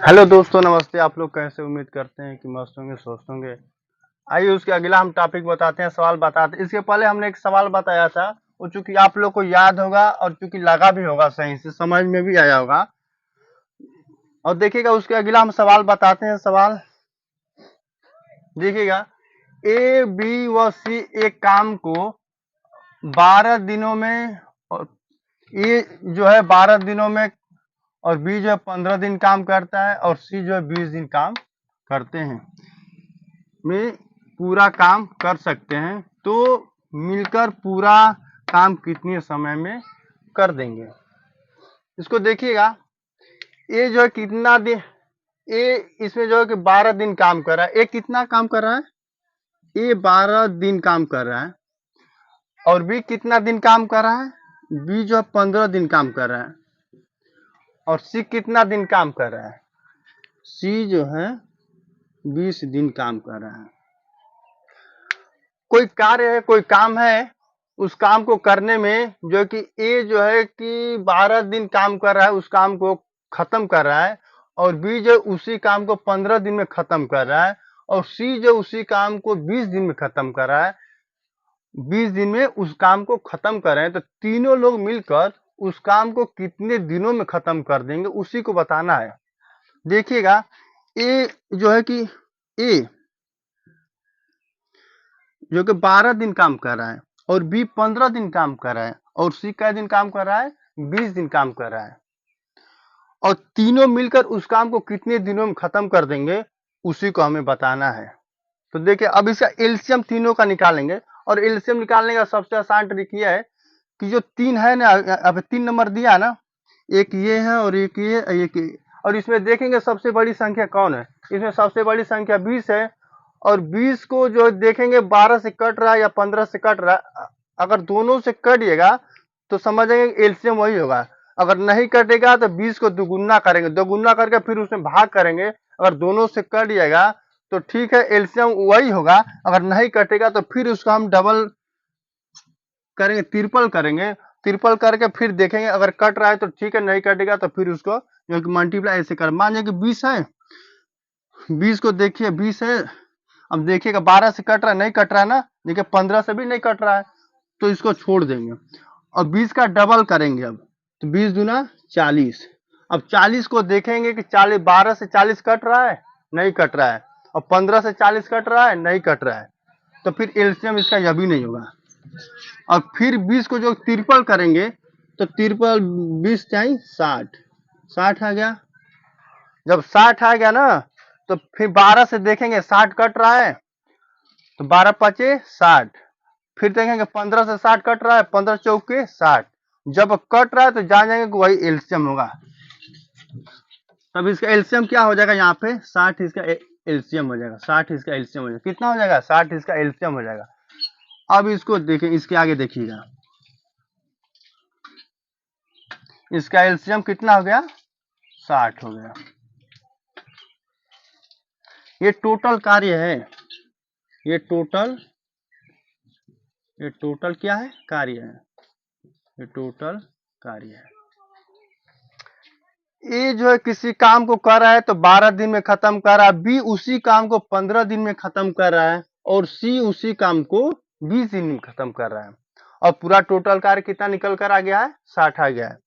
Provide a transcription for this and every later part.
Hello दोस्तों, नमस्ते। आप लोग कैसे? उम्मीद करते हैं कि मस्त होंगे, स्वस्थ होंगे। आइए उसके अगला हम टॉपिक बताते हैं, सवाल बताते हैं। इसके पहले हमने एक सवाल बताया था, वो चूंकि आप लोग को याद होगा और चूंकि लगा भी होगा, सही से समझ में भी आया होगा। और देखिएगा उसके अगला हम सवाल बताते हैं। सवाल देखिएगा, ए, बी व सी एक काम को 12 दिनों में, और ए जो है 12 दिनों में, और बी जो है 15 दिन काम करता है, और सी जो है 20 दिन काम करते हैं, में पूरा काम कर सकते हैं। तो मिलकर पूरा काम कितने समय में कर देंगे? इसको देखिएगा, ये जो है कितना दिन, ये इसमें जो है कि 12 दिन काम कर रहा है। ये कितना काम कर रहा है? ये 12 दिन काम कर रहा है। और बी कितना दिन काम कर रहा है? बी जो है 15 दिन काम कर रहा है। और सी कितना दिन काम कर रहा है? सी जो है 20 दिन काम कर रहा है। कोई कार्य है, कोई काम है, उस काम को करने में जो कि ए जो है कि 12 दिन काम कर रहा है, उस काम को खत्म कर रहा है। और बी जो उसी काम को 15 दिन में खत्म कर रहा है। और सी जो उसी काम को 20 दिन में खत्म कर रहा है। 20 दिन में उस काम को खत्म कर रहे हैं। तो तीनों लोग मिलकर उस काम को कितने दिनों में खत्म कर देंगे, उसी को बताना है। देखिएगा, ए जो है कि ए जो कि 12 दिन काम कर रहा है, और बी 15 दिन काम कर रहा है, और सी कै दिन काम कर रहा है? 20 दिन काम कर रहा है। और तीनों मिलकर उस काम को कितने दिनों में खत्म कर देंगे, उसी को हमें बताना है। तो देखिए, अब इसका एलसीएम तीनों का निकालेंगे। और एलसीएम निकालने का सबसे आसान ट्रिक यह है कि जो तीन है ना, अब 3 नंबर दिया ना, एक ये है और एक ये, एक ये। और इसमें देखेंगे सबसे बड़ी संख्या कौन है? इसमें सबसे बड़ी संख्या 20 है। और 20 को जो देखेंगे 12 से कट रहा है या 15 से कट रहा है। अगर दोनों से कटिएगा तो समझेंगे एलसीएम वही होगा। अगर नहीं कटेगा तो 20 को दोगुना करेंगे, दोगुना करके फिर उसमें भाग करेंगे। अगर दोनों से कट जाएगा तो ठीक है, एलसीएम वही होगा। अगर नहीं कटेगा तो फिर उसको हम डबल करेंगे, ट्रिपल करेंगे। ट्रिपल करके फिर देखेंगे, अगर कट रहा है तो ठीक है, नहीं कटेगा तो फिर उसको मल्टीप्लाई ऐसे कर। मान कि 20 है, 20 को देखिए 20 है। अब देखिएगा 12 से कट रहा है, नहीं कट रहा है ना। देखिए 15 से भी नहीं कट रहा है, तो इसको छोड़ देंगे। और 20 का डबल करेंगे। अब तो 20 दूना 40। अब 40 को देखेंगे कि 40, 12 से 40 कट रहा है, नहीं कट रहा है। और 15 से 40 कट रहा है, नहीं कट रहा है। तो फिर एलसीएम इसका यह भी नहीं होगा। और फिर 20 को जो ट्रिपल करेंगे, तो ट्रिपल 20 चाहिए 60, 60 आ गया। जब 60 आ गया ना, तो फिर 12 से देखेंगे 60 कट रहा है, तो 12 पचे 60। फिर देखेंगे 15 से 60 कट रहा है, 15 चौके 60। जब कट रहा है तो जान जाएंगे कि वही एलसीएम होगा। तब इसका एलसीएम क्या हो जाएगा? यहाँ पे 60 इसका एलसीएम हो जाएगा। 60 इसका एलसीएम हो जाएगा। कितना हो जाएगा? 60 इसका एलसीएम हो जाएगा। अब इसको देखें, इसके आगे देखिएगा, इसका एलसीएम कितना हो गया? 60 हो गया। ये टोटल कार्य है। ये टोटल क्या है? कार्य है। ये टोटल कार्य है। ए जो है किसी काम को कर रहा है तो 12 दिन में खत्म कर रहा है। बी उसी काम को 15 दिन में खत्म कर रहा है। और सी उसी काम को 20 दिन में खत्म कर रहा है। और पूरा टोटल कार्य कितना निकल कर आ गया है? 60 आ गया है।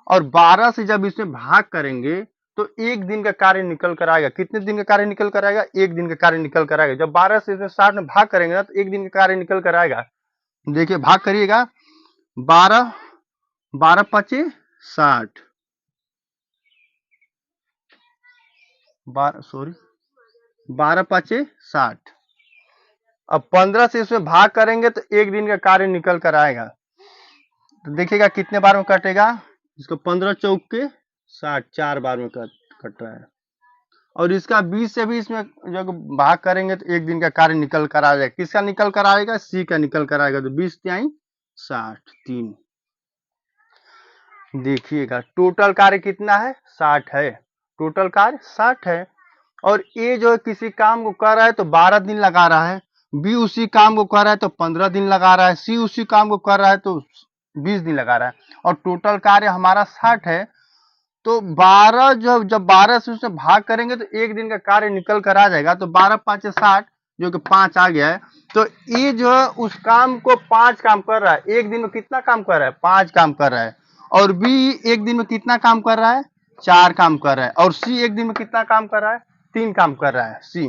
और 12 से जब इसमें भाग करेंगे तो एक दिन का कार्य निकल कर आएगा। कितने दिन का कार्य निकल कर आएगा? एक दिन का कार्य निकल कर आएगा। जब 12 से इसमें 60 में भाग करेंगे ना, तो एक दिन का कार्य निकल कर आएगा। देखिए, भाग करिएगा। 12, 12 पचे 60, 12 पचे 60। अब 15 से इसमें भाग करेंगे तो एक दिन का कार्य निकल कर आएगा। तो देखिएगा कितने बार में कटेगा। इसको 15 चौक के 60, 4 बार में कट रहा है। और इसका 20 से भी इसमें जब भाग करेंगे तो एक दिन का कार्य निकल कर आ जाएगा। किसका निकल कर आएगा? सी का निकल कर आएगा। तो 20 त्याई 60, 3। देखिएगा टोटल कार्य कितना है? 60 है। टोटल कार्य 60 है। और ए जो है किसी काम को कर रहा है तो 12 दिन लगा रहा है। बी उसी काम को कर रहा है तो 15 दिन लगा रहा है। सी उसी काम को कर रहा है तो 20 दिन लगा रहा है। और टोटल कार्य हमारा 60 है। तो 12 जब 12 से उसमें भाग करेंगे तो एक दिन का कार्य निकल कर आ जाएगा। तो 12 5 60 जो कि 5 आ गया है। तो ये जो है उस काम को 5 काम कर रहा है। एक दिन में कितना काम कर रहा है? 5 काम कर रहा है। और बी एक दिन में कितना काम कर रहा है? 4 काम कर रहा है। और सी एक दिन में कितना काम कर रहा है? 3 काम कर रहा है सी।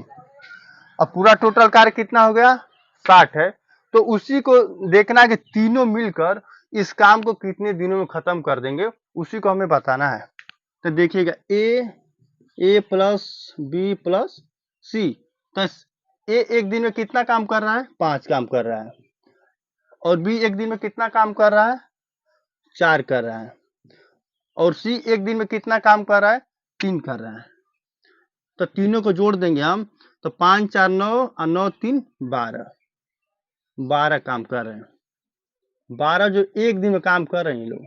अब पूरा टोटल कार्य कितना हो गया? 60 है। तो उसी को देखना है कि तीनों मिलकर इस काम को कितने दिनों में खत्म कर देंगे, उसी को हमें बताना है। तो देखिएगा ए प्लस बी प्लस सी। तो ए एक दिन में कितना काम कर रहा है? 5 काम कर रहा है। और बी एक दिन में कितना काम कर रहा है? 4 कर रहा है। और सी एक दिन में कितना काम कर रहा है? 3 कर रहा है। तो तीनों को जोड़ देंगे हम, तो 5 4 9 और 9 3 12। 12 काम कर रहे हैं। 12 जो एक दिन में काम कर रहे हैं लोग,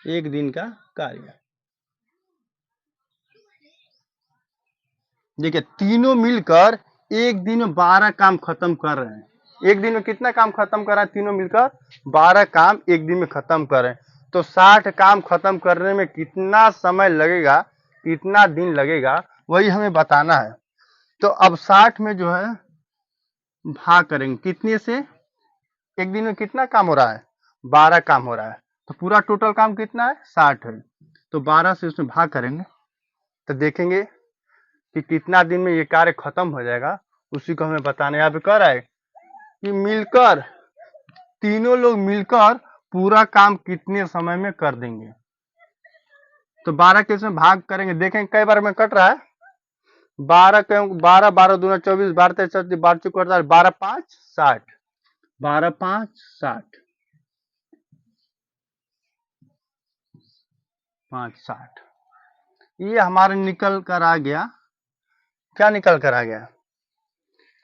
एक दिन का कार्य। देखिए तीनों मिलकर एक दिन में 12 काम खत्म कर रहे हैं। एक दिन में कितना काम खत्म कर रहा है? तीनों मिलकर 12 काम एक दिन में खत्म कर रहे हैं। तो 60 काम खत्म करने में कितना समय लगेगा, कितना दिन लगेगा, वही हमें बताना है। तो अब 60 में जो है भाग करेंगे कितने से? एक दिन में कितना काम हो रहा है? 12 काम हो रहा है। तो पूरा टोटल काम कितना है? 60 है। तो 12 से उसमें भाग करेंगे तो देखेंगे कि कितना दिन में ये कार्य खत्म हो जाएगा, उसी को हमें बताना। यहाँ पे कह रहा है कि मिलकर तीनों लोग मिलकर पूरा काम कितने समय में कर देंगे। तो 12 के इसमें भाग करेंगे, देखेंगे कई बार में कट रहा है। 12 के 12 12 दूना 24, 12 13 34, 12 चौक 48, 12 5 60। 12 5 60, 5 60। ये हमारे निकल कर आ गया। क्या निकल कर आ गया?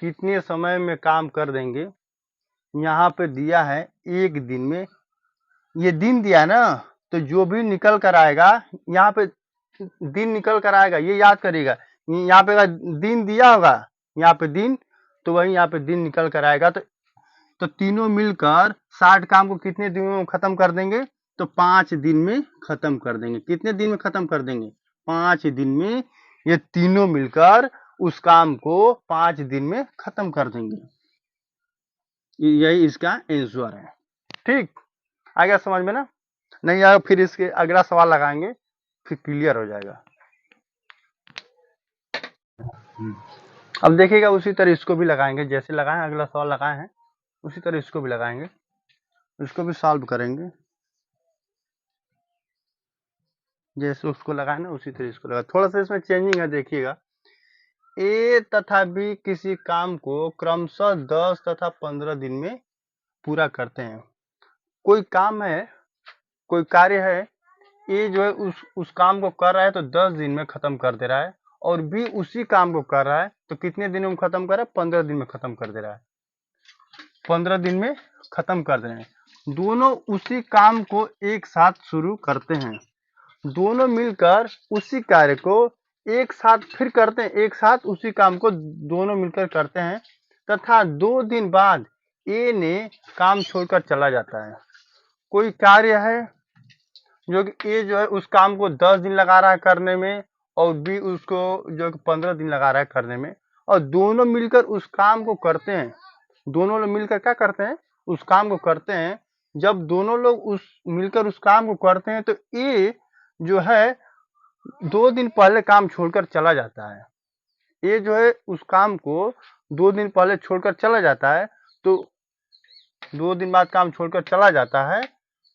कितने समय में काम कर देंगे। यहाँ पे दिया है एक दिन में, ये दिन दिया है ना, तो जो भी निकल कर आएगा यहाँ पे दिन निकल कर आएगा, ये याद करिएगा। यहाँ पे दिन दिया होगा, यहाँ पे दिन, तो वही यहाँ पे दिन निकल कर आएगा। तो तीनों मिलकर 60 काम को कितने दिनों में खत्म कर देंगे? तो 5 दिन में खत्म कर देंगे। कितने दिन में खत्म कर देंगे? 5 दिन में ये तीनों मिलकर उस काम को 5 दिन में खत्म कर देंगे। यही इसका आंसर है। ठीक, आ गया समझ में ना? नहीं आया फिर इसके अगला सवाल लगाएंगे, फिर क्लियर हो जाएगा। अब देखिएगा उसी तरह इसको भी लगाएंगे, जैसे लगाए अगला सवाल लगाए हैं उसी तरह इसको भी लगाएंगे, इसको भी सॉल्व करेंगे। जैसे उसको लगाए ना उसी तरह इसको लगा। थोड़ा सा इसमें चेंजिंग है, देखिएगा। ए तथा बी किसी काम को क्रमशः 10 तथा 15 दिन में पूरा करते हैं। कोई काम है, कोई कार्य है, ए जो है उस काम को कर रहा है तो 10 दिन में खत्म कर दे रहा है। और बी उसी काम को कर रहा है तो कितने दिनों में खत्म कर रहा है? 15 दिन में खत्म कर दे रहा है। 15 दिन में खत्म कर दे रहे हैं। दोनों उसी काम को एक साथ शुरू करते हैं। दोनों मिलकर उसी कार्य को एक साथ फिर करते हैं, एक साथ उसी काम को दोनों मिलकर करते हैं। तथा 2 दिन बाद ए ने काम छोड़कर चला जाता है। कोई कार्य है जो कि ए जो है उस काम को 10 दिन लगा रहा है करने में, और बी उसको जो कि 15 दिन लगा रहा है करने में, और दोनों मिलकर उस काम को करते हैं। दोनों लोग मिलकर क्या करते हैं? उस काम को करते हैं। जब दोनों लोग मिलकर उस काम को करते हैं तो ए जो है 2 दिन पहले काम छोड़कर चला जाता है। ये जो है उस काम को 2 दिन पहले छोड़कर चला जाता है। तो 2 दिन बाद काम छोड़कर चला जाता है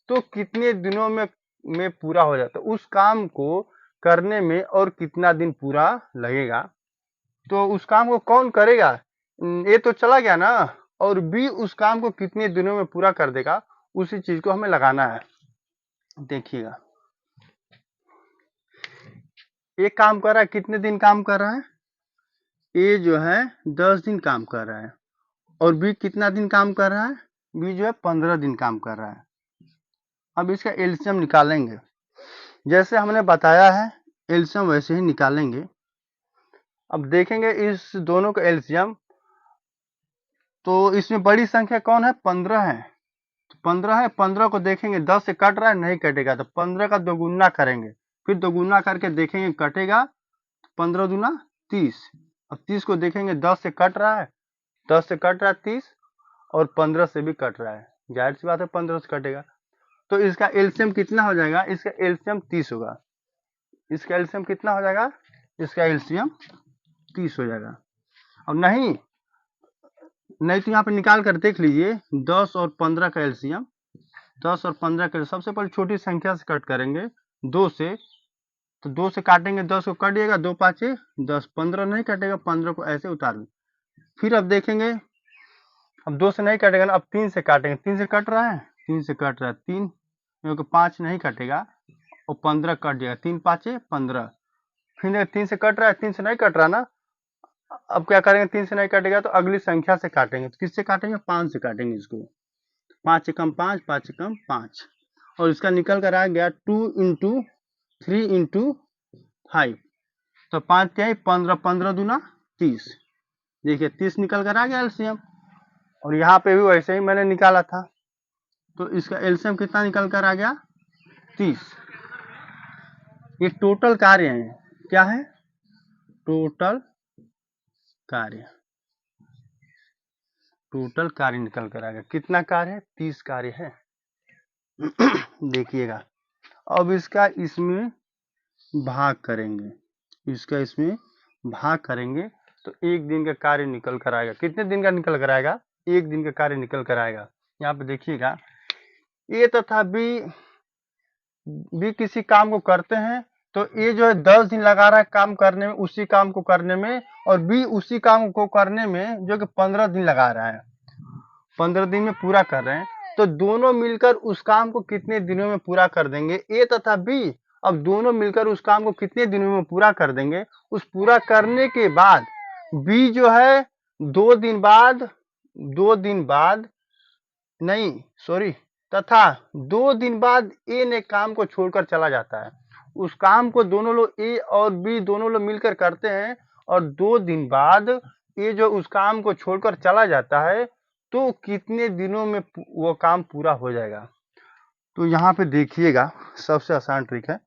तो कितने दिनों में पूरा हो जाता है? उस काम को करने में और कितना दिन पूरा लगेगा? तो उस काम को कौन करेगा? ये तो चला गया ना, और बी उस काम को कितने दिनों में पूरा कर देगा, उसी चीज को हमें लगाना है। देखिएगा ये काम कर रहा है, कितने दिन काम कर रहा है? ए जो है 10 दिन काम कर रहा है। और बी कितना दिन काम कर रहा है? बी जो है 15 दिन काम कर रहा है। अब इसका एलसीएम निकालेंगे, जैसे हमने बताया है एलसीएम वैसे ही निकालेंगे। अब देखेंगे इस दोनों का एलसीएम, तो इसमें बड़ी संख्या कौन है? 15 है। 15 है, 15 को देखेंगे 10 से कट रहा है, नहीं कटेगा, तो 15 का दोगुना करेंगे, फिर दोगुना करके देखेंगे कटेगा, 15 दूना 30। अब 30 को देखेंगे 10 से कट रहा है, 10 से कट रहा है 30, और 15 से भी कट रहा है, जाहिर सी बात है 15 से कटेगा। तो इसका एलसीएम कितना हो जाएगा? इसका एलसीएम 30 होगा। इसका एलसीएम कितना हो जाएगा? इसका एलसीएम 30 हो जाएगा। और नहीं तो यहाँ पे निकाल कर देख लीजिए 10 और 15 का एलसीएम। 10 और 15 का सबसे पहले छोटी संख्या से कट करेंगे, 2 से, तो 2 से काटेंगे, 10 को कट जाएगा, 2 पाँचे 10, 15 नहीं कटेगा, 15 को ऐसे उतार लें। फिर अब देखेंगे, अब 2 से नहीं कटेगा ना, अब 3 से काटेंगे, 3 से कट रहा है, 3 से कट रहा है, 3 क्योंकि 5 नहीं कटेगा और 15 कट जाएगा, 3 पाँचे 15। फिर 3 से कट रहा है, 3 से नहीं कट रहा ना, अब क्या करेंगे? 3 से नहीं कटेगा तो अगली संख्या से काटेंगे, तो किससे काटेंगे? 5 से काटेंगे इसको। 5 से कम 5, 5 से कम 5, और इसका निकल कर आ गया 2 इंटू 3 इंटू 5, तो 5 क्या है 15, 15 दूना 30। देखिए 30 निकल कर आ गया एलसीएम, और यहाँ पे भी वैसे ही मैंने निकाला था, तो इसका एलसीएम कितना निकल कर आ गया? 30। ये टोटल कार्य है, क्या है? टोटल कार्य। टोटल कार्य निकल कर आ गया, कितना कार्य है? 30 कार्य है। देखिएगा, अब इसका इसमें भाग करेंगे, इसका इसमें भाग करेंगे, तो एक दिन का कार्य निकल कर आएगा। कितने दिन का निकल कर आएगा? एक दिन का कार्य निकल कर आएगा। यहाँ पे देखिएगा, ए तथा बी किसी काम को करते हैं, तो ए जो है 10 दिन लगा रहा है काम करने में, उसी काम को करने में, और बी उसी काम को करने में जो कि 15 दिन लगा रहा है, 15 दिन में पूरा कर रहे हैं, तो दोनों मिलकर उस काम को कितने दिनों में पूरा कर देंगे? ए तथा बी अब दोनों मिलकर उस काम को कितने दिनों में पूरा कर देंगे? उस पूरा करने के बाद बी जो है 2 दिन बाद नहीं सॉरी तथा 2 दिन बाद ए ने काम को छोड़कर चला जाता है। उस काम को दोनों लोग ए और बी दोनों लोग मिलकर करते हैं, और 2 दिन बाद ए जो उस काम को छोड़कर चला जाता है, तो कितने दिनों में वो काम पूरा हो जाएगा? तो यहाँ पे देखिएगा, सबसे आसान ट्रिक है।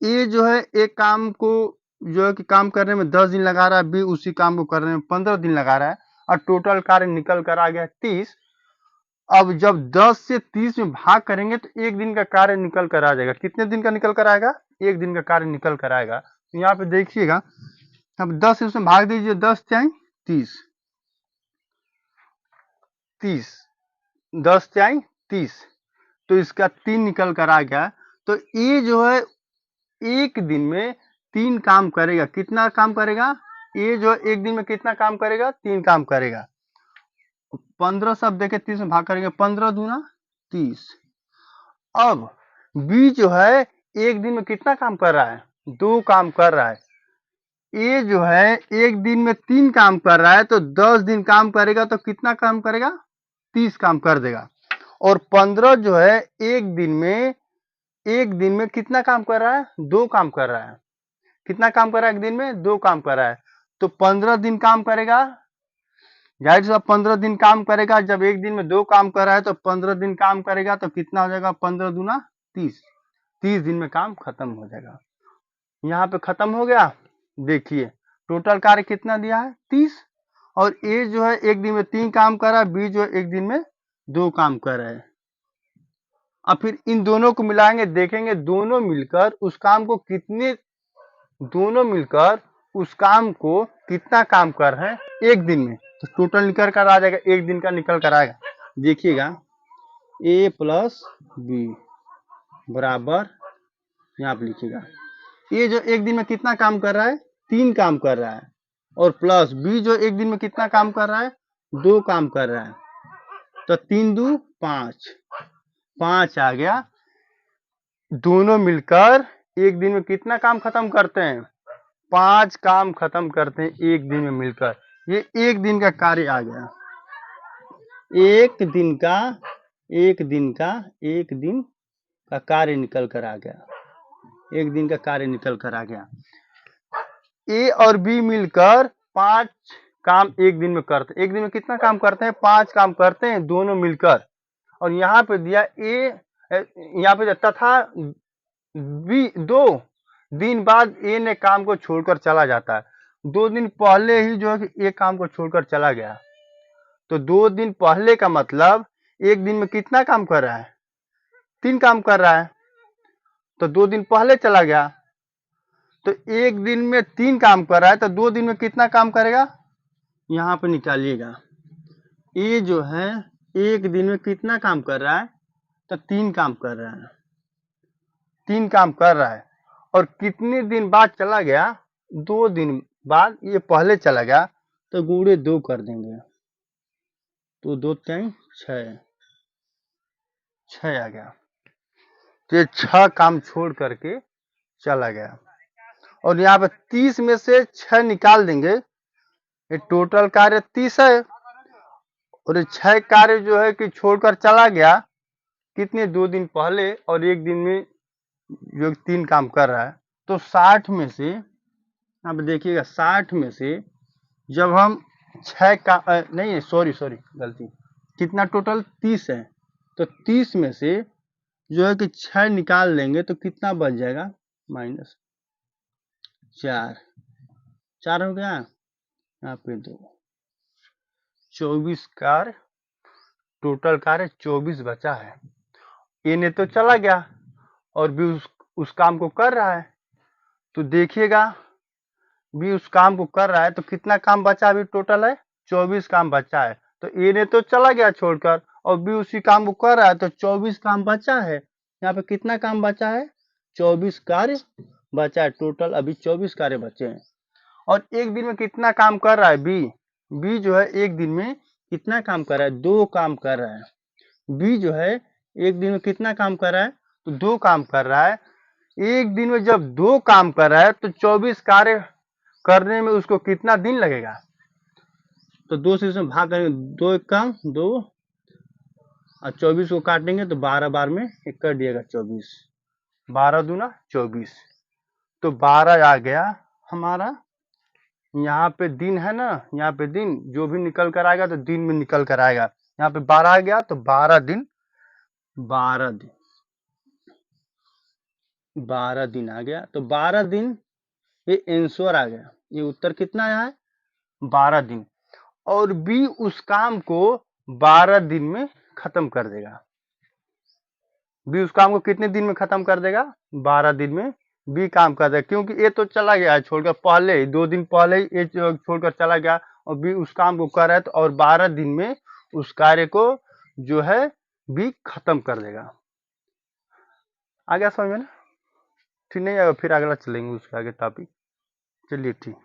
ए जो है एक काम को जो है कि काम करने में 10 दिन लगा रहा है, बी उसी काम को करने में 15 दिन लगा रहा है, और टोटल कार्य निकल कर आ गया 30। अब जब 10 से 30 में भाग करेंगे तो एक दिन का कार्य निकल कर आ जाएगा। कितने दिन का निकल कर आएगा? एक दिन का कार्य निकल कर आएगा। तो यहाँ पे देखिएगा, अब 10 से उसमें भाग दीजिए, 10 चाहे 30, 10 चाहे 30, तो इसका 3 निकल कर आ गया। तो ये जो है एक दिन में 3 काम करेगा। कितना काम करेगा? ये जो एक दिन में कितना काम करेगा? 3 काम करेगा। 15 सब देखे 30 में भाग करेंगे, 15 दूना 30। अब बी जो है एक दिन में कितना काम कर रहा है? 2 काम कर रहा है। ए जो है एक दिन में 3 काम कर रहा है, तो 10 दिन काम करेगा, तो कितना काम करेगा? 30 काम कर देगा। और 15 जो है एक दिन में कितना काम कर रहा है? 2 काम कर रहा है। कितना काम कर रहा है? एक दिन में 2 काम कर रहा है, तो 15 दिन काम करेगा। जाहिर सा 15 दिन काम करेगा। जब एक दिन में 2 काम कर रहा है, तो 15 दिन काम करेगा, तो कितना हो जाएगा? 15 दूना 30। 30 दिन में काम खत्म हो जाएगा। यहाँ पे खत्म हो गया। देखिए टोटल कार्य कितना दिया है? 30। और ए जो है एक दिन में 3 काम कर रहा है, बी जो है एक दिन में 2 काम कर रहा है। अब फिर इन दोनों को मिलाएंगे, देखेंगे दोनों मिलकर उस काम को कितना काम कर रहे हैं एक दिन में, तो टोटल निकल कर आ जाएगा, एक दिन का निकल कर आएगा। देखिएगा, ए प्लस बी बराबर, यहाँ पे लिखिएगा, ये जो एक दिन में कितना काम कर रहा है? 3 काम कर रहा है, और प्लस बी जो एक दिन में कितना काम कर रहा है? 2 काम कर रहा है, तो 3 दू 5, 5 आ गया। दोनों मिलकर एक दिन में कितना काम खत्म करते हैं? 5 काम खत्म करते हैं एक दिन में मिलकर। ये एक दिन का कार्य आ गया। एक दिन का कार्य निकल कर आ गया। एक दिन का कार्य निकल कर आ गया। ए और बी मिलकर 5 काम एक दिन में करते हैं। एक दिन में कितना काम करते हैं? 5 काम करते हैं दोनों मिलकर, और यहाँ पे दिया ए, यहाँ पे तथा बी 2 दिन बाद ए ने काम को छोड़कर चला जाता है। 2 दिन पहले ही जो है कि ए काम को छोड़कर चला गया, तो 2 दिन पहले का मतलब 1 दिन में कितना काम कर रहा है? 3 काम कर रहा है। तो 2 दिन पहले चला गया, तो 1 दिन में 3 काम कर रहा है, तो 2 दिन में कितना काम करेगा? यहाँ पे निकालिएगा, ए जो है 1 दिन में कितना काम कर रहा है? तो 3 काम कर रहा है, 3 काम कर रहा है। और कितने दिन बाद चला गया? 2 दिन बाद। ये पहले चला गया तो गुणे 2 कर देंगे, तो 2 टाइम 6 आ गया। तो ये 6 काम छोड़ करके चला गया। और यहाँ पे 30 में से 6 निकाल देंगे, ये टोटल कार्य 30 है। और ये 6 कार्य जो है कि छोड़कर चला गया कितने? 2 दिन पहले, और 1 दिन में जो 3 काम कर रहा है। तो 60 में से, आप देखिएगा 60 में से जब हम 6 का नहीं, सॉरी गलती, कितना टोटल 30 है, तो 30 में से जो है कि 6 निकाल लेंगे तो कितना बच जाएगा? -4 हो गया। यहाँ पे 2, 24 कार्य, टोटल कार्य 24 बचा है। ए ने तो चला गया और बी उस काम को कर रहा है, तो देखिएगा बी उस काम को कर रहा है, तो कितना काम बचा? अभी टोटल है 24 काम बचा है। तो ए ने तो चला गया छोड़कर और बी उसी काम को कर रहा है, तो 24 काम बचा है। यहाँ पे कितना काम बचा है? 24 कार्य बचा है। टोटल अभी 24 कार्य बचे हैं। और 1 दिन में कितना काम कर रहा है बी जो है 1 दिन में कितना काम कर रहा है? 2 काम कर रहा है। बी जो है 1 दिन में कितना काम कर रहा है? तो 2 काम कर रहा है। 1 दिन में जब 2 काम कर रहा है तो 24 कार्य करने में उसको कितना दिन लगेगा? तो 2 से इसमें भाग करेंगे, 2 1 काम 2, और 24 को काटेंगे तो 12 बार में 1 कर दिएगा 24, 12 दूना 24, तो 12 आ गया हमारा। यहाँ पे दिन है ना, यहाँ पे दिन जो भी निकल कर आएगा तो दिन में निकल कर आएगा। यहाँ पे 12 आ गया तो 12 दिन, 12 दिन आ गया। तो 12 दिन ये आंसर आ गया। ये उत्तर कितना आया है? 12 दिन। और बी उस काम को 12 दिन में खत्म कर देगा। बी उस काम को कितने दिन में खत्म कर देगा? 12 दिन में बी काम कर देगा, क्योंकि ए तो चला गया है छोड़कर पहले ही, 2 दिन पहले ही ए छोड़कर चला गया और बी उस काम को कर रहा है, तो और 12 दिन में उस कार्य को जो है बी खत्म कर देगा। आ गया समझ में ना? ठीक नहीं आएगा फिर अगला चलेंगे उसके आगे टॉपिक। चलिए ठीक।